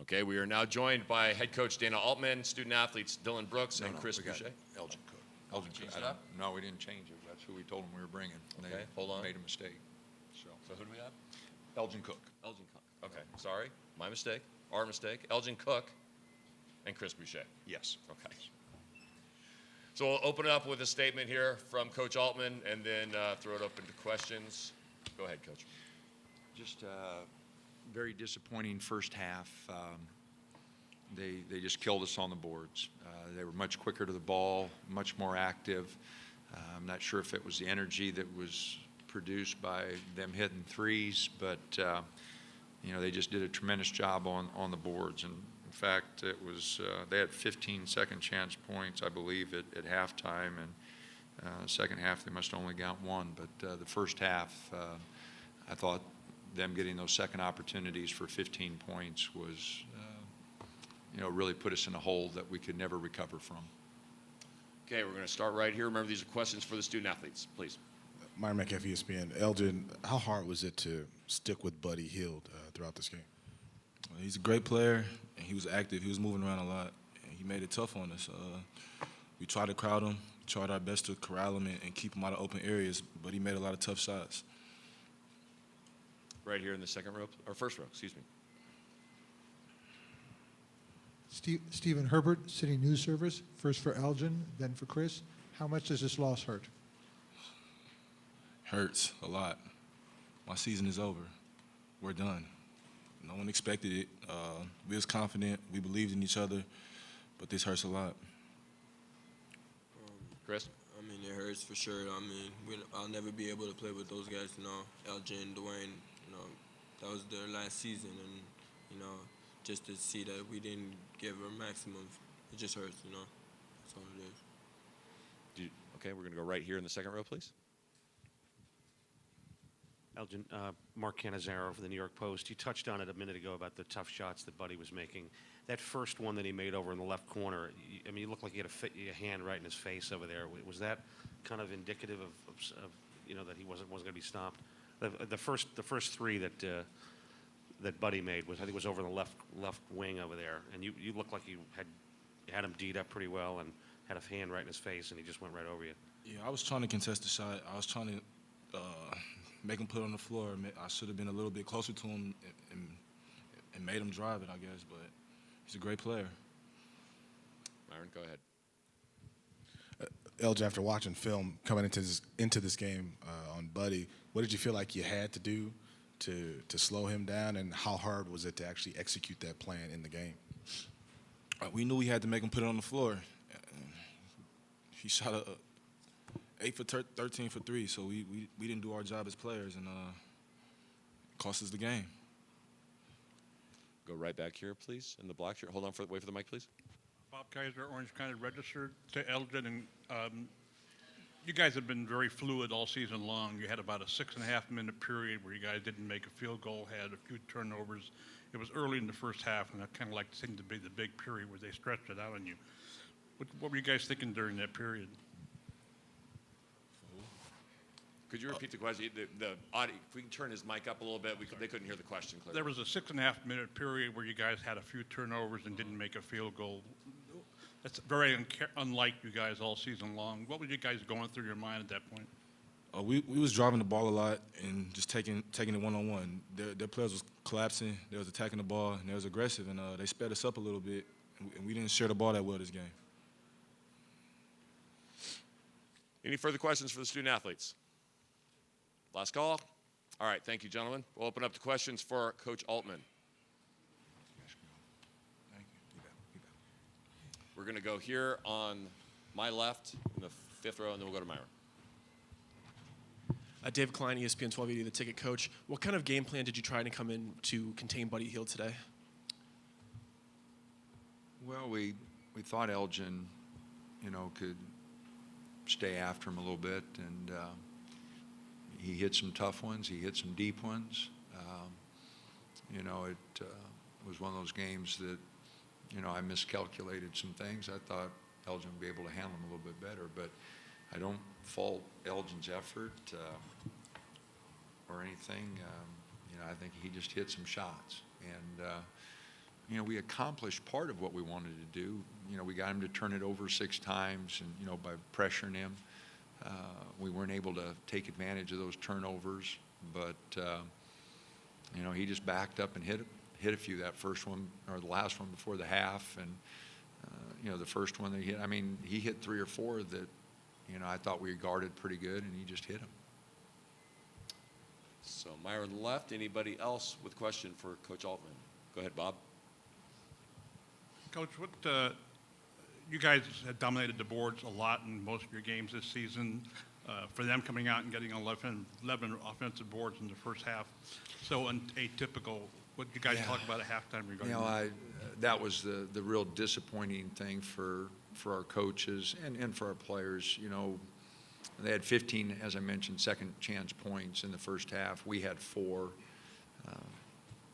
Okay, we are now joined by head coach Dana Altman, student athletes Dylan Brooks and Chris Boucher. Elgin Cook. Elgin Cook. No, we didn't change it. That's who we told them we were bringing. Okay, They hold on. made a mistake. So who do we have? Elgin Cook. Elgin Cook. Okay, sorry, my mistake, our mistake. Elgin Cook and Chris Boucher. Yes. Okay. So we'll open it up with a statement here from Coach Altman and then throw it open to questions. Go ahead, Coach. Just very disappointing first half. They just killed us on the boards. They were much quicker to the ball, much more active. I'm not sure if it was the energy that was produced by them hitting threes, but they just did a tremendous job on the boards. And in fact, it was they had 15 second chance points, I believe, at halftime, and second half they must have only got one. But the first half, I thought them getting those second opportunities for 15 points was, really put us in a hole that we could never recover from. Okay, we're going to start right here. Remember, these are questions for the student athletes, please. Myron McAfee, ESPN. Elgin, how hard was it to stick with Buddy Hield throughout this game? He's a great player, and he was active. He was moving around a lot, and he made it tough on us. We tried to crowd him, tried our best to corral him and keep him out of open areas, but he made a lot of tough shots. Right here in the second row, or first row, excuse me. Stephen Herbert, City News Service, first for Elgin, then for Chris. How much does this loss hurt? Hurts a lot. My season is over. We're done. No one expected it. We was confident. We believed in each other, but this hurts a lot. Chris? I mean, it hurts for sure. I mean, I'll never be able to play with those guys, Elgin, Dwayne, that was their last season, and, just to see that we didn't give our maximum, it just hurts, That's all it is. Okay, we're going to go right here in the second row, please. Elgin, Mark Cannizzaro for the New York Post. You touched on it a minute ago about the tough shots that Buddy was making. That first one that he made over in the left corner, you looked like he had a hand right in his face over there. Was that kind of indicative of that he wasn't going to be stopped? The first three that Buddy made I think was over the left wing over there, and you looked like you had him D'd up pretty well and had a hand right in his face, and he just went right over you. Yeah, I was trying to contest the shot. I was trying to make him put it on the floor. I should have been a little bit closer to him and made him drive it, I guess, but he's a great player. Myron, go ahead. Elgin, after watching film coming into this game on Buddy, what did you feel like you had to do to slow him down, and how hard was it to actually execute that plan in the game? We knew we had to make him put it on the floor. He shot a 8 for 13 for 3, so we didn't do our job as players, and it cost us the game. Go right back here, please, in the black shirt. Hold on, wait for the mic, please. Bob Kaiser, Orange County Register, to Elgin, and you guys have been very fluid all season long. You had about a 6.5-minute period where you guys didn't make a field goal, had a few turnovers. It was early in the first half, and that kind of seemed to be the big period where they stretched it out on you. What were you guys thinking during that period? Could you repeat the question? The audio, if we can turn his mic up a little bit, they couldn't hear the question clearly. There was a 6.5-minute period where you guys had a few turnovers and didn't make a field goal. That's very unlike you guys all season long. What were you guys going through your mind at that point? We was driving the ball a lot and just taking it one-on-one. Their players was collapsing, they was attacking the ball, and they was aggressive, and they sped us up a little bit, and we didn't share the ball that well this game. Any further questions for the student athletes? Last call. All right, thank you, gentlemen. We'll open up to questions for Coach Altman. We're going to go here on my left in the fifth row, and then we'll go to Myron. Dave Klein, ESPN 1280, the ticket coach. What kind of game plan did you try to come in to contain Buddy Hield today? Well, we thought Elgin, could stay after him a little bit, and he hit some tough ones. He hit some deep ones. It was one of those games that, I miscalculated some things. I thought Elgin would be able to handle him a little bit better, but I don't fault Elgin's effort or anything. I think he just hit some shots, and you know, we accomplished part of what we wanted to do. You know, we got him to turn it over 6 times, and, you know, by pressuring him, we weren't able to take advantage of those turnovers. But, you know, he just backed up and hit a few, that first one, or the last one before the half. And, you know, the first one that he hit, I mean, he hit 3 or 4 that, you know, I thought we guarded pretty good, and he just hit them. So Meyer on the left. Anybody else with question for Coach Altman? Go ahead, Bob. Coach, what you guys have dominated the boards a lot in most of your games this season. For them coming out and getting 11 offensive boards in the first half, so atypical. What did you guys talk about at halftime regarding You know, that? that was the real disappointing thing for our coaches and for our players. You know, they had 15, as I mentioned, second chance points in the first half. We had 4.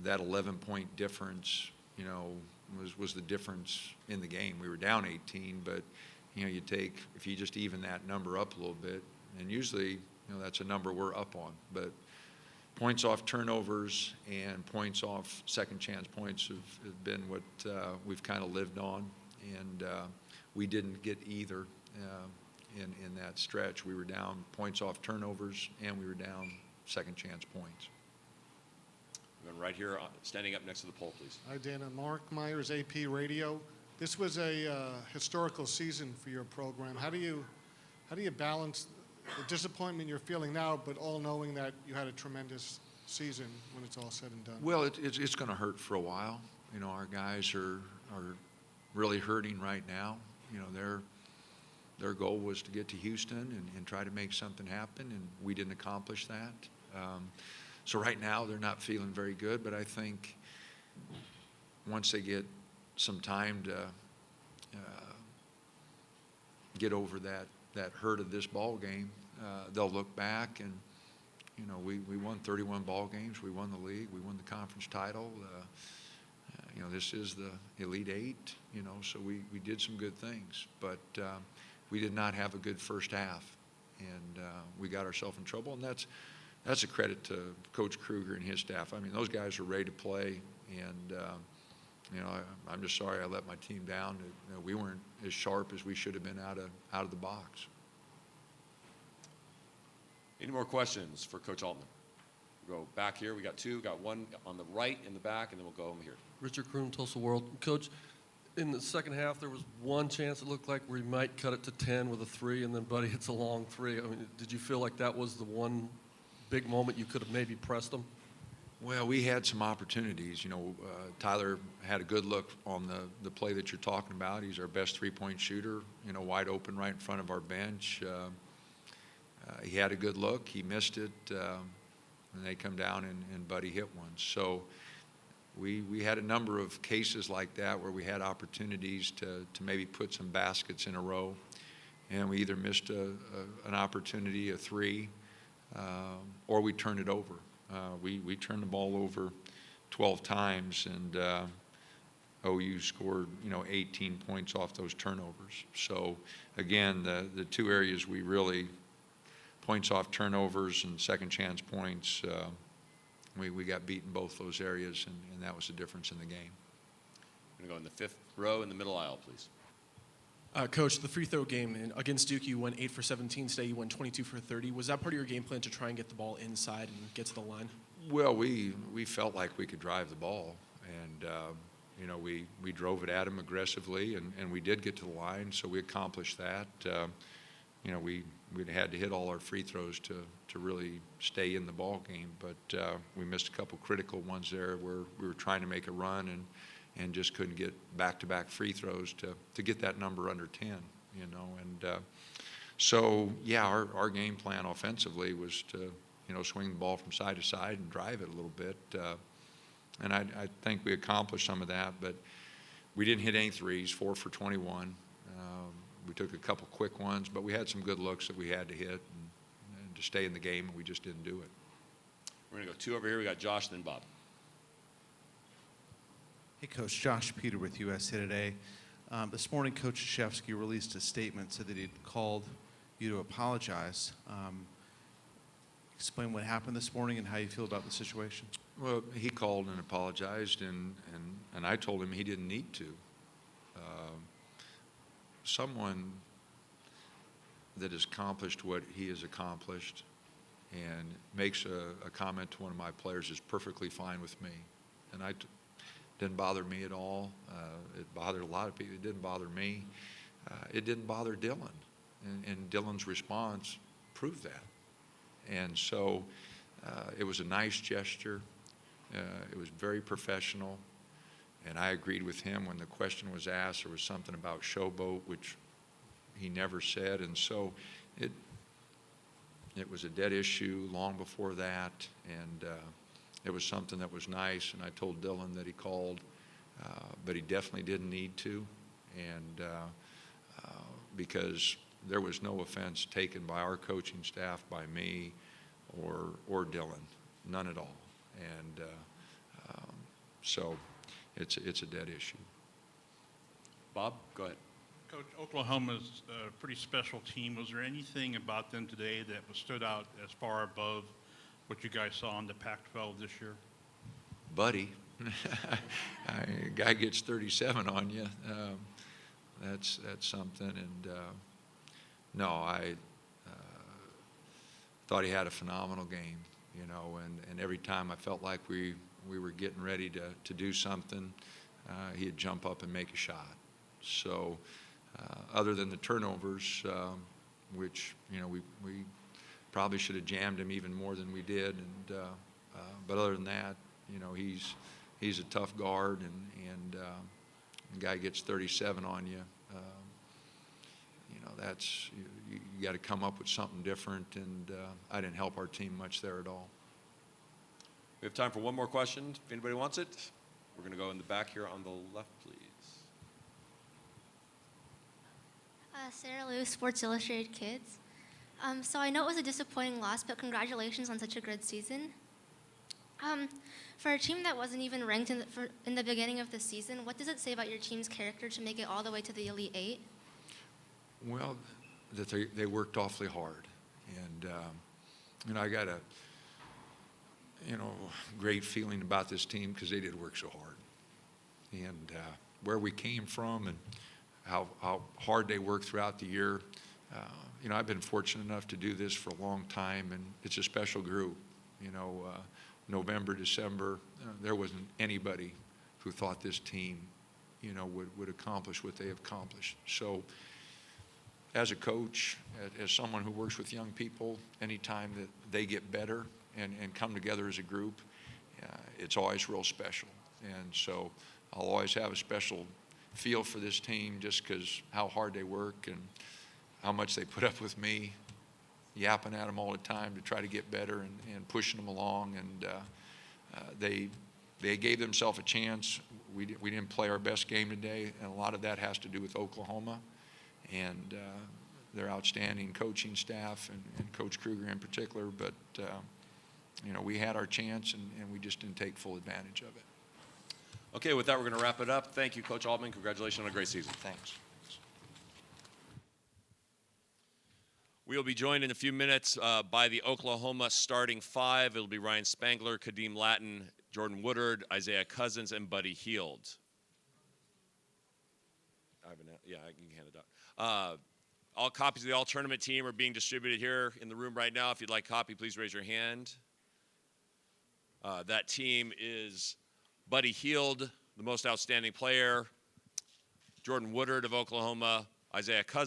That 11-point difference, you know, was the difference in the game. We were down 18, but, you know, if you just even that number up a little bit, and usually, you know, that's a number we're up on. But points off turnovers and points off second chance points have been what we've kind of lived on, and we didn't get either in that stretch. We were down points off turnovers, and we were down second chance points. Going right here, standing up next to the pole, please. Hi, Dana. Mark Myers, AP Radio. This was a historical season for your program. How do you balance the disappointment you're feeling now, but all knowing that you had a tremendous season when it's all said and done? Well, it's going to hurt for a while. You know, our guys are really hurting right now. You know, their goal was to get to Houston and try to make something happen, and we didn't accomplish that. So right now they're not feeling very good, but I think once they get some time to get over that hurt of this ball game, they'll look back and, you know, we won 31 ball games. We won the league. We won the conference title. You know, this is the Elite 8, you know, so we did some good things. But we did not have a good first half, and we got ourselves in trouble. And that's a credit to Coach Kruger and his staff. I mean, those guys are ready to play, and, you know, I'm just sorry I let my team down. You know, we weren't as sharp as we should have been out of the box. Any more questions for Coach Altman? We'll go back here. We got 2. Got 1 on the right in the back, and then we'll go over here. Richard Kroon, Tulsa World. Coach, in the second half, there was one chance it looked like where he might cut it to 10 with a 3, and then Buddy hits a long 3. I mean, did you feel like that was the one big moment you could have maybe pressed them? Well, we had some opportunities. You know, Tyler had a good look on the play that you're talking about. He's our best 3-point shooter, you know, wide open right in front of our bench. He had a good look. He missed it, and they come down and Buddy hit one. So we had a number of cases like that where we had opportunities to maybe put some baskets in a row, and we either missed an opportunity, a 3, or we turned it over. We turned the ball over 12 times, and OU scored, you know, 18 points off those turnovers. So again, the 2 areas we really, points off turnovers and second chance points, we got beat in both those areas, and that was the difference in the game. I'm going to go in the 5th row in the middle aisle, please. Coach, the free throw game against Duke, you went 8 for 17. Today you went 22 for 30. Was that part of your game plan to try and get the ball inside and get to the line? Well, we felt like we could drive the ball, and you know, we drove it at them aggressively, and we did get to the line, so we accomplished that. You know, we had to hit all our free throws to really stay in the ball game, but we missed a couple critical ones there where we were trying to make a run and just couldn't get back-to-back free throws to get that number under 10, you know. And so, yeah, our game plan offensively was to, you know, swing the ball from side to side and drive it a little bit. And I think we accomplished some of that, but we didn't hit any threes, 4 for 21. We took a couple quick ones, but we had some good looks that we had to hit and to stay in the game, and we just didn't do it. We're going to go 2 over here. We got Josh, then Bob. Hey, Coach. Josh Peter with USA Today. This morning, Coach Krzyzewski released a statement, said that he'd called you to apologize. explain what happened this morning and how you feel about the situation? Well, he called and apologized, and I told him he didn't need to. Someone that has accomplished what he has accomplished and makes a comment to one of my players is perfectly fine with me. And didn't bother me at all. It bothered a lot of people. It didn't bother me. It didn't bother Dylan. And Dylan's response proved that. And so it was a nice gesture. It was very professional. And I agreed with him when the question was asked. There was something about showboat, which he never said. And so it was a dead issue long before that. And it was something that was nice. And I told Dylan that he called, but he definitely didn't need to. And because there was no offense taken by our coaching staff, by me, or Dylan, none at all. And so it's a dead issue. Bob, go ahead. Coach, Oklahoma's a pretty special team. Was there anything about them today that was stood out as far above what you guys saw in the Pac-12 this year? Buddy, a guy gets 37 on you. That's something. And no, I thought he had a phenomenal game, you know, and every time I felt like we were getting ready to do something, he'd jump up and make a shot. So other than the turnovers, which, you know, we probably should have jammed him even more than we did, and but other than that, you know, he's a tough guard, and the guy gets 37 on you. You know, that's you got to come up with something different, and I didn't help our team much there at all. We have time for one more question, if anybody wants it. We're going to go in the back here on the left, please. Sarah Lou, Sports Illustrated Kids. So I know it was a disappointing loss, but congratulations on such a good season. For a team that wasn't even ranked in the beginning of the season, what does it say about your team's character to make it all the way to the Elite Eight? Well, that they worked awfully hard, and you know, I got a great feeling about this team because they did work so hard, and where we came from and how hard they worked throughout the year. You know, I've been fortunate enough to do this for a long time, and it's a special group. You know, November, December, there wasn't anybody who thought this team, you know, would accomplish what they have accomplished. So as a coach, as someone who works with young people, anytime that they get better and come together as a group, it's always real special. And so I'll always have a special feel for this team just because how hard they work and how much they put up with me, yapping at them all the time to try to get better and pushing them along. And they gave themselves a chance. We didn't play our best game today, and a lot of that has to do with Oklahoma and their outstanding coaching staff and Coach Kruger in particular. But, you know, we had our chance, and we just didn't take full advantage of it. Okay, with that, we're going to wrap it up. Thank you, Coach Altman. Congratulations on a great season. Thanks. We'll be joined in a few minutes by the Oklahoma starting five. It'll be Ryan Spangler, Kadeem Lattin, Jordan Woodard, Isaiah Cousins, and Buddy Hield. I can hand it out. All copies of the all-tournament team are being distributed here in the room right now. If you'd like a copy, please raise your hand. That team is Buddy Hield, the most outstanding player, Jordan Woodard of Oklahoma, Isaiah Cousins.